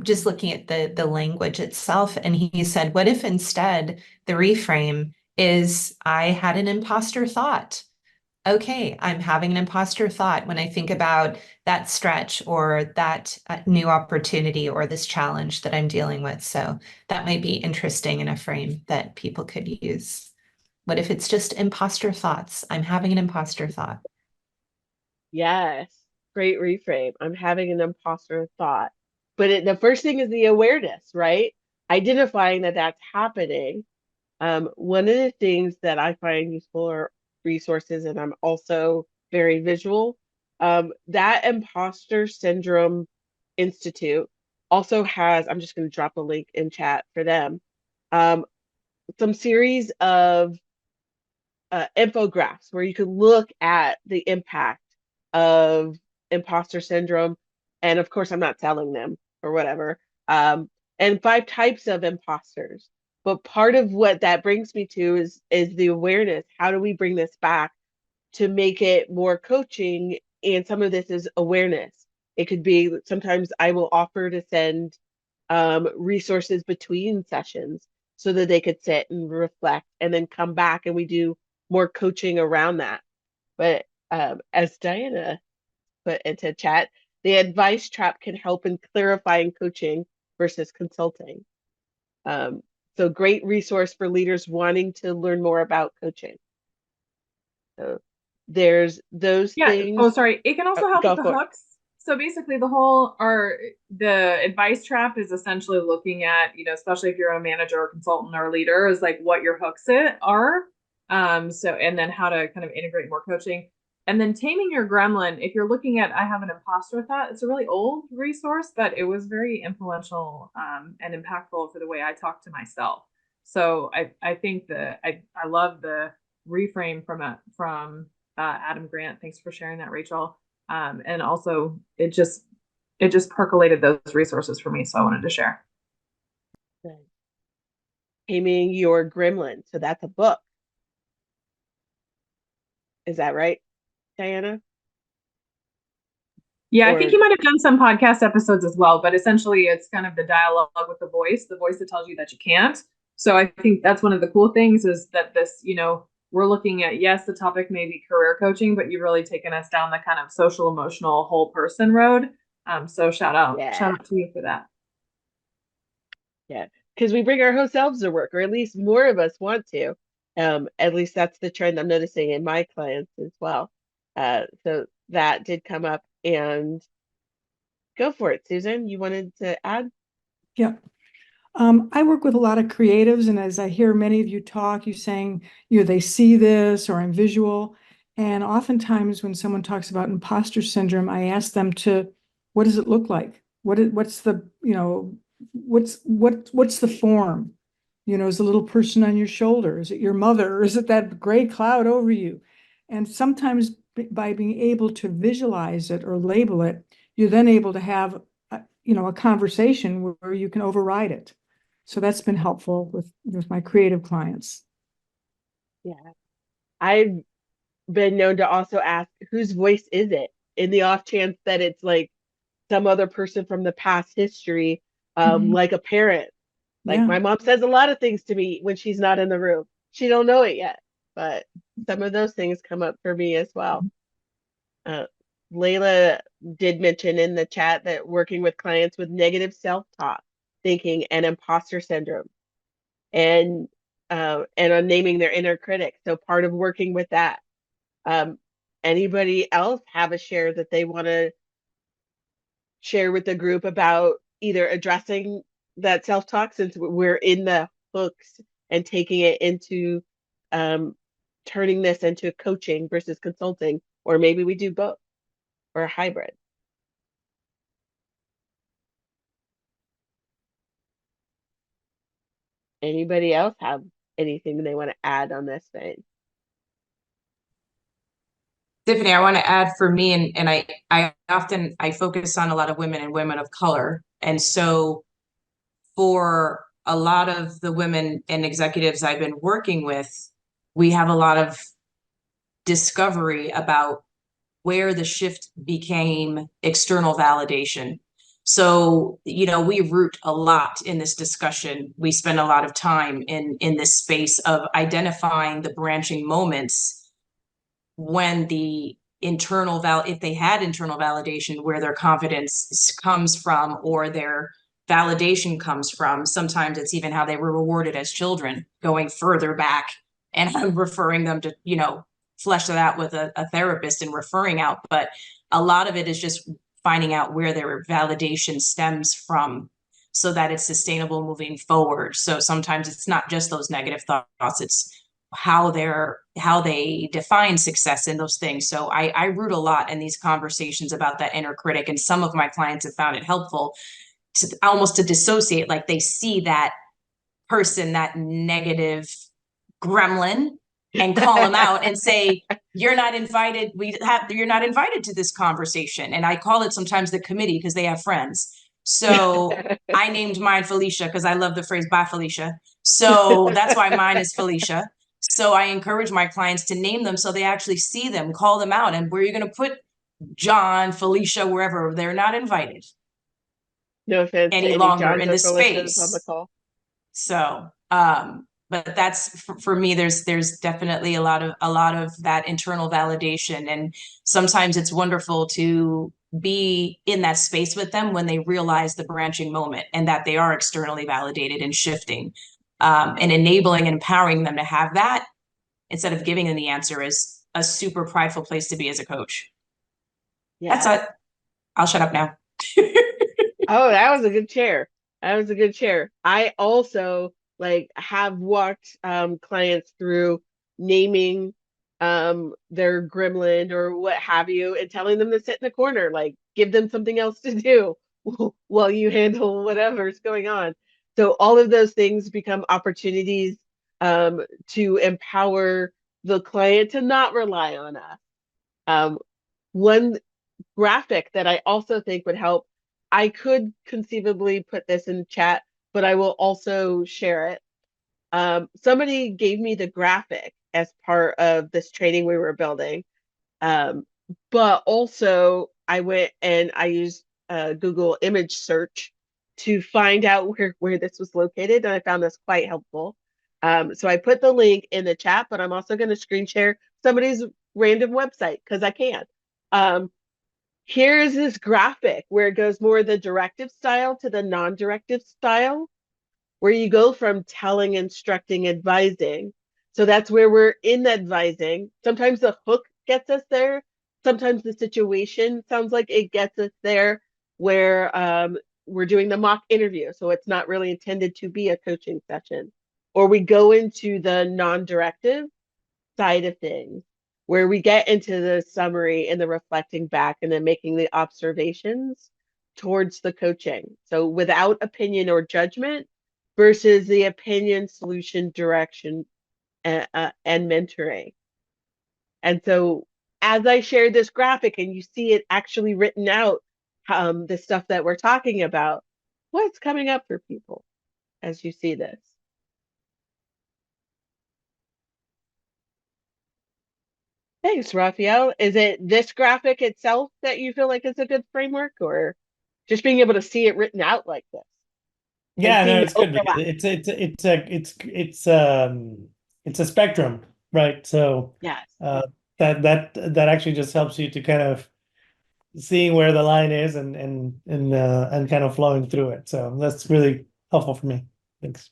just looking at the language itself. And he said, what if instead the reframe is, I had an imposter thought? Okay, I'm having an imposter thought when I think about that stretch or that new opportunity or this challenge that I'm dealing with. So that might be interesting in a frame that people could use. What if it's just imposter thoughts? I'm having an imposter thought. Yes, great reframe. I'm having an imposter thought. But the first thing is the awareness, right? Identifying that that's happening. One of the things that I find useful are resources, and I'm also very visual. That Imposter Syndrome Institute also has, I'm just going to drop a link in chat for them, some series of infographics where you can look at the impact of imposter syndrome. And of course, I'm not telling them or whatever. And 5 types of imposters. But part of what that brings me to is the awareness. How do we bring this back to make it more coaching? And some of this is awareness. It could be, sometimes I will offer to send resources between sessions so that they could sit and reflect and then come back and we do more coaching around that. But as Diana put into chat, the advice trap can help in clarifying coaching versus consulting. So great resource for leaders wanting to learn more about coaching. So there's those things. Oh, sorry. It can also help with the hooks. So basically the advice trap is essentially looking at, especially if you're a manager or consultant or leader, is like what your hooks are. And then how to kind of integrate more coaching. And then Taming Your Gremlin, if you're looking at, I have an imposter thought, it's a really old resource, but it was very influential and impactful for the way I talk to myself. So I think I love the reframe from Adam Grant. Thanks for sharing that, Rachel. And also it just percolated those resources for me, so I wanted to share. Taming Your Gremlin. So that's a book. Is that right, Diana? Yeah, I think you might have done some podcast episodes as well, but essentially it's kind of the dialogue with the voice that tells you that you can't. So I think that's one of the cool things is that this, we're looking at, yes, the topic may be career coaching, but you've really taken us down the kind of social, emotional, whole person road. So shout out to you for that. Yeah, because we bring our whole selves to work, or at least more of us want to. At least that's the trend I'm noticing in my clients as well. So that did come up, and go for it, Susan. You wanted to add? Yeah. I work with a lot of creatives, and as I hear many of you talk, you saying, they see this or I'm visual. And oftentimes when someone talks about imposter syndrome, I ask them what does it look like? What's the form? Is the little person on your shoulder? Is it your mother? Or is it that gray cloud over you? And sometimes by being able to visualize it or label it, you're then able to have a conversation where you can override it. So that's been helpful with my creative clients. Yeah. I've been known to also ask, whose voice is it? In the off chance that it's like some other person from the past history, like a parent. Like my mom says a lot of things to me when she's not in the room. She don't know it yet, but some of those things come up for me as well. Layla did mention in the chat that working with clients with negative self-talk, thinking, and imposter syndrome, and on naming their inner critic. So part of working with that. Anybody else have a share that they want to share with the group about either addressing that self-talk, since we're in the hooks, and taking it into turning this into coaching versus consulting, or maybe we do both or a hybrid? Anybody else have anything they want to add on this thing? Tiffany, I want to add for me, and I often focus on a lot of women and women of color. And so for a lot of the women and executives I've been working with, we have a lot of discovery about where the shift became external validation. So, we root a lot in this discussion. We spend a lot of time in this space of identifying the branching moments when the if they had internal validation, where their confidence comes from or their validation comes from. Sometimes it's even how they were rewarded as children, going further back, and I'm referring them to, flesh that out with a therapist and referring out. But a lot of it is just finding out where their validation stems from so that it's sustainable moving forward. So sometimes it's not just those negative thoughts, it's how they define success in those things. So I root a lot in these conversations about that inner critic, and some of my clients have found it helpful to almost to dissociate, like they see that person, that negative gremlin, and call them out and say, you're not invited. You're not invited to this conversation. And I call it sometimes the committee because they have friends. So I named mine Felicia because I love the phrase "bye Felicia." So that's why mine is Felicia. So I encourage my clients to name them so they actually see them, call them out. And where you're going to put John, Felicia, wherever, they're not invited. No offense any to any longer Johns in or this Felicias space. on the call. So, but that's for me, there's definitely a lot of that internal validation. And sometimes it's wonderful to be in that space with them when they realize the branching moment and that they are externally validated and shifting, and enabling and empowering them to have that instead of giving them the answer is a super prideful place to be as a coach. Yeah. That's it. I'll shut up now. Oh, that was a good chair. That was a good chair. I also have walked clients through naming their gremlin or what have you, and telling them to sit in the corner, like give them something else to do while you handle whatever's going on. So all of those things become opportunities to empower the client to not rely on us. One graphic that I also think would help, I could conceivably put this in chat, but I will also share it. Somebody gave me the graphic as part of this training we were building. But also I went and I used Google image search to find out where this was located, and I found this quite helpful. So I put the link in the chat, but I'm also going to screen share somebody's random website because I can. Here's this graphic where it goes more the directive style to the non-directive style, where you go from telling, instructing, advising. So that's where we're in advising. Sometimes the hook gets us there. Sometimes the situation sounds like it gets us there, where we're doing the mock interview. So it's not really intended to be a coaching session. Or we go into the non-directive side of things, where we get into the summary and the reflecting back and then making the observations towards the coaching. So without opinion or judgment versus the opinion, solution, direction, and mentoring. And so as I shared this graphic and you see it actually written out, the stuff that we're talking about, what's coming up for people as you see this? Thanks, Raphael. Is it this graphic itself that you feel like is a good framework, or just being able to see it written out like this? Yeah, no, seeing it's good because overlap? it's a spectrum, right? So Yes. that actually just helps you to kind of seeing where the line is and kind of flowing through it. So that's really helpful for me. Thanks.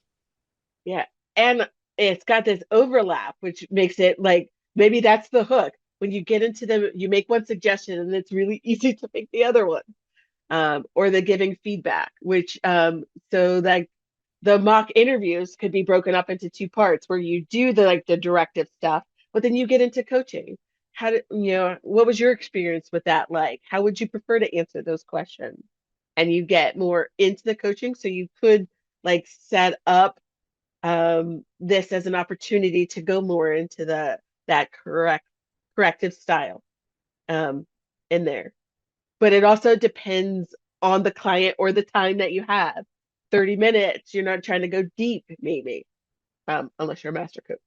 Yeah. And it's got this overlap, which makes it like maybe that's the hook. When you get into them, you make one suggestion and it's really easy to make the other one. Or the giving feedback, which so that the mock interviews could be broken up into two parts, where you do the directive stuff, but then you get into coaching. How did what was your experience with that like? How would you prefer to answer those questions? And you get more into the coaching, so you could like set up this as an opportunity to go more into that corrective style in there. But it also depends on the client or the time that you have. 30 minutes, you're not trying to go deep, maybe, unless you're a master coach.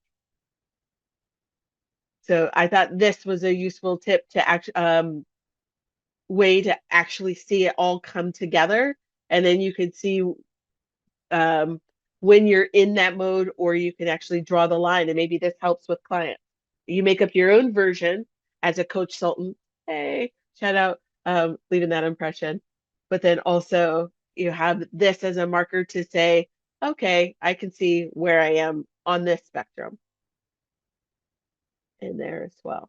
So I thought this was a useful tip to way to actually see it all come together. And then you could see when you're in that mode, or you can actually draw the line. And maybe this helps with clients. You make up your own version as a coach consultant. Hey, shout out, leaving that impression. But then also you have this as a marker to say, okay, I can see where I am on this spectrum in there as well.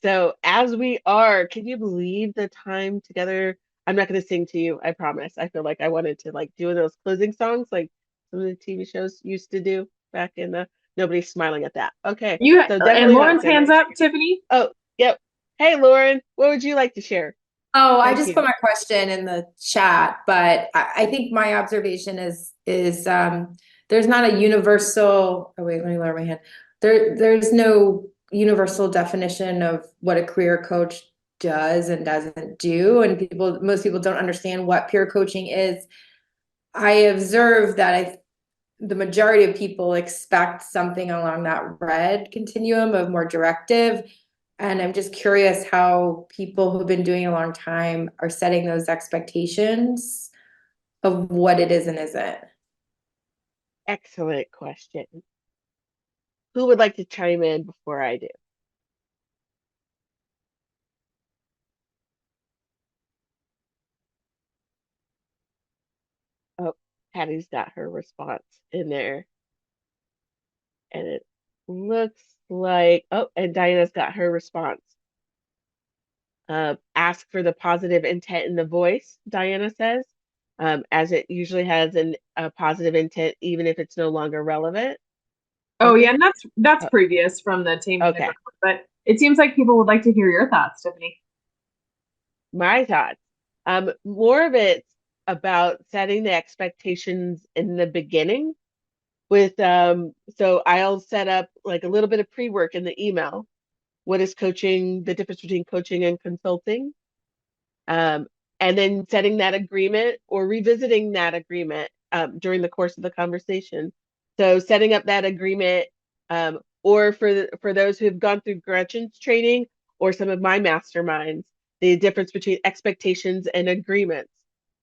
So as we are, can you believe the time together? I'm not going to sing to you, I promise. I feel like I wanted to like do those closing songs like some of the TV shows used to do back in the, nobody's smiling at that. Okay. So And definitely not Lauren's hands gonna. up, Tiffany. Oh, yep. Hey, Lauren, what would you like to share? Oh, I Thank just you. put my question in the chat, but I think my observation is there's not a universal, oh wait, let me lower my hand. There's no universal definition of what a career coach does and doesn't do. And most people don't understand what peer coaching is. I observe that the majority of people expect something along that red continuum of more directive. And I'm just curious how people who've been doing it a long time are setting those expectations of what it is and isn't. Excellent question. Who would like to chime in before I do? Oh, Patty's got her response in there. And it looks like, oh, and Diana's got her response. Ask for the positive intent in the voice, Diana says, as it usually has a positive intent, even if it's no longer relevant. Oh Okay. yeah, and that's Oh, previous from the taming the okay. ground, but it seems like people would like to hear your thoughts, Tiffany. My thoughts. More of it's about setting the expectations in the beginning with so I'll set up like a little bit of pre-work in the email. What is coaching, the difference between coaching and consulting? Um, and then setting that agreement or revisiting that agreement during the course of the conversation. So setting up that agreement, or for those who have gone through Gretchen's training or some of my masterminds, the difference between expectations and agreements.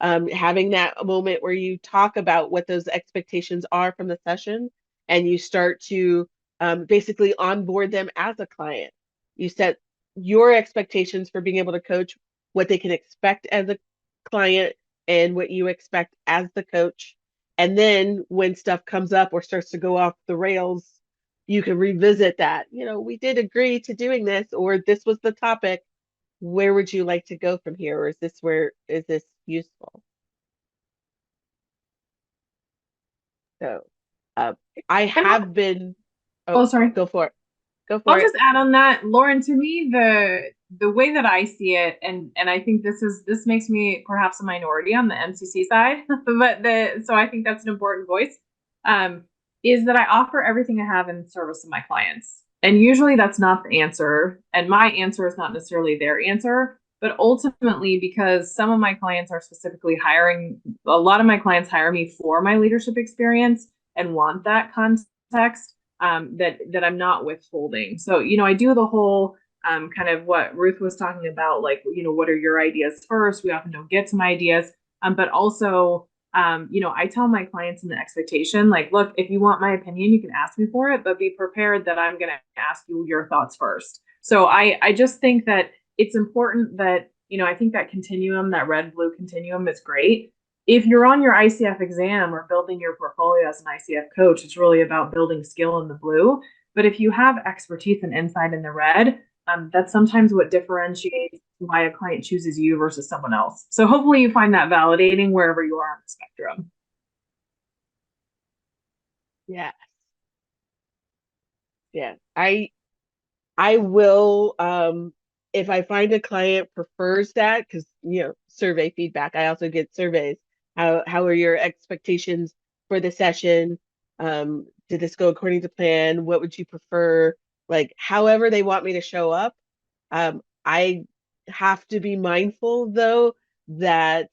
Having that moment where you talk about what those expectations are from the session, and you start to basically onboard them as a client. You set your expectations for being able to coach, what they can expect as a client and what you expect as the coach. And then when stuff comes up or starts to go off the rails, you can revisit that. You know, we did agree to doing this, or this was the topic. Where would you like to go from here? Or is this useful? So I And have been, oh, oh, sorry. go for it. Go I'll for it. just add on that, Lauren, to me, the way that I see it, and I think this makes me perhaps a minority on the MCC side, but so I think that's an important voice, is that I offer everything I have in service of my clients. And usually that's not the answer, and my answer is not necessarily their answer, but ultimately because some of my clients are specifically hiring, a lot of my clients hire me for my leadership experience and want that context. That I'm not withholding. So, I do the whole kind of what Ruth was talking about, like, what are your ideas first? We often don't get to my ideas. But also, I tell my clients in the expectation, like, look, if you want my opinion, you can ask me for it, but be prepared that I'm going to ask you your thoughts first. So I just think that it's important that, I think that continuum, that red-blue continuum is great. If you're on your ICF exam or building your portfolio as an ICF coach, it's really about building skill in the blue. But if you have expertise and insight in the red, that's sometimes what differentiates why a client chooses you versus someone else. So hopefully you find that validating wherever you are on the spectrum. Yeah. Yeah. I will, if I find a client prefers that, because survey feedback, I also get surveys. How are your expectations for the session? Did this go according to plan? What would you prefer? Like, however they want me to show up. I have to be mindful though that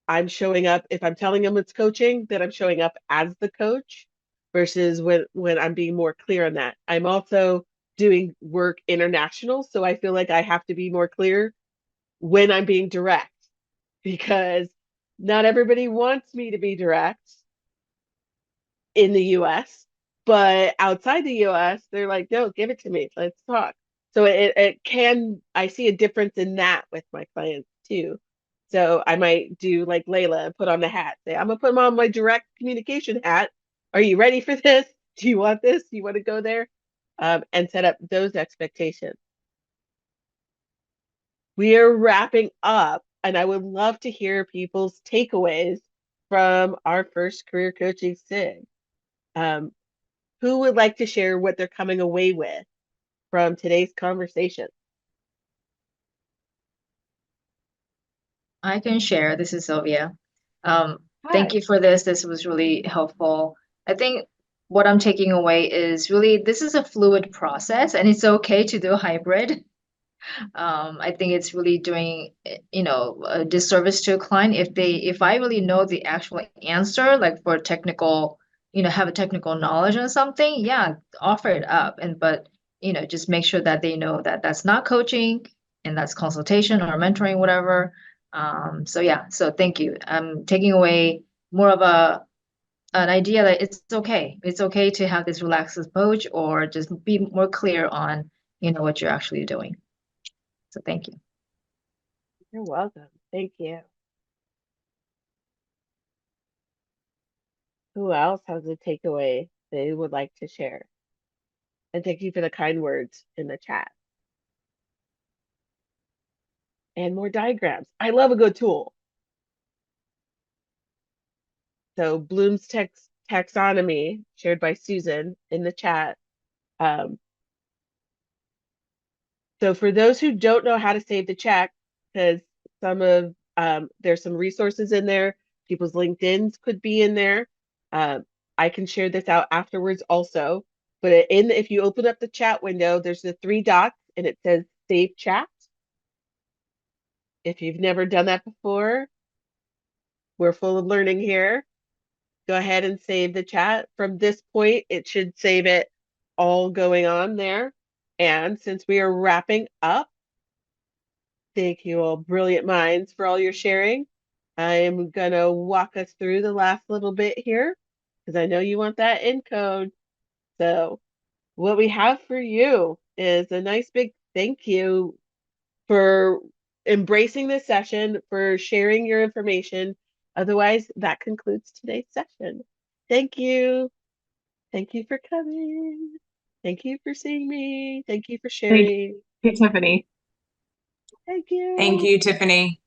I'm showing up, if I'm telling them it's coaching, that I'm showing up as the coach versus when I'm being more clear on that. I'm also doing work international, so I feel like I have to be more clear when I'm being direct, because not everybody wants me to be direct in the US, but outside the US, they're like, no, give it to me. Let's talk. So I see a difference in that with my clients too. So I might do like Layla and put on the hat. Say, I'm gonna put on my direct communication hat. Are you ready for this? Do you want this? Do you want to go there? And set up those expectations. We are wrapping up, and I would love to hear people's takeaways from our first career coaching SIG. Um, who would like to share what they're coming away with from today's conversation? I can share. This is Sylvia. Thank Hi. you for this. This was really helpful. I think what I'm taking away is really this is a fluid process and it's okay to do hybrid. I think it's really doing, a disservice to a client if I really know the actual answer, like for technical, have a technical knowledge on something, yeah, offer it up. But, just make sure that they know that that's not coaching and that's consultation or mentoring, whatever. So yeah, so thank you. I'm taking away more of an idea that it's okay. It's okay to have this relaxed approach or just be more clear on, what you're actually doing. So thank you. You're welcome. Thank you. Who else has a takeaway they would like to share? And thank you for the kind words in the chat. And more diagrams. I love a good tool. So Bloom's taxonomy shared by Susan in the chat. So for those who don't know how to save the check, because there's some resources in there, people's LinkedIn's could be in there. I can share this out afterwards also. But if you open up the chat window, there's the 3 dots and it says save chat. If you've never done that before, we're full of learning here. Go ahead and save the chat. From this point, it should save it all going on there. And since we are wrapping up, thank you all brilliant minds for all your sharing. I am going to walk us through the last little bit here because I know you want that encode. So what we have for you is a nice big thank you for embracing this session, for sharing your information. Otherwise, that concludes today's session. Thank you. Thank you for coming. Thank you for seeing me. Thank you for sharing. Thank you, Tiffany. Thank you. Thank you, Tiffany.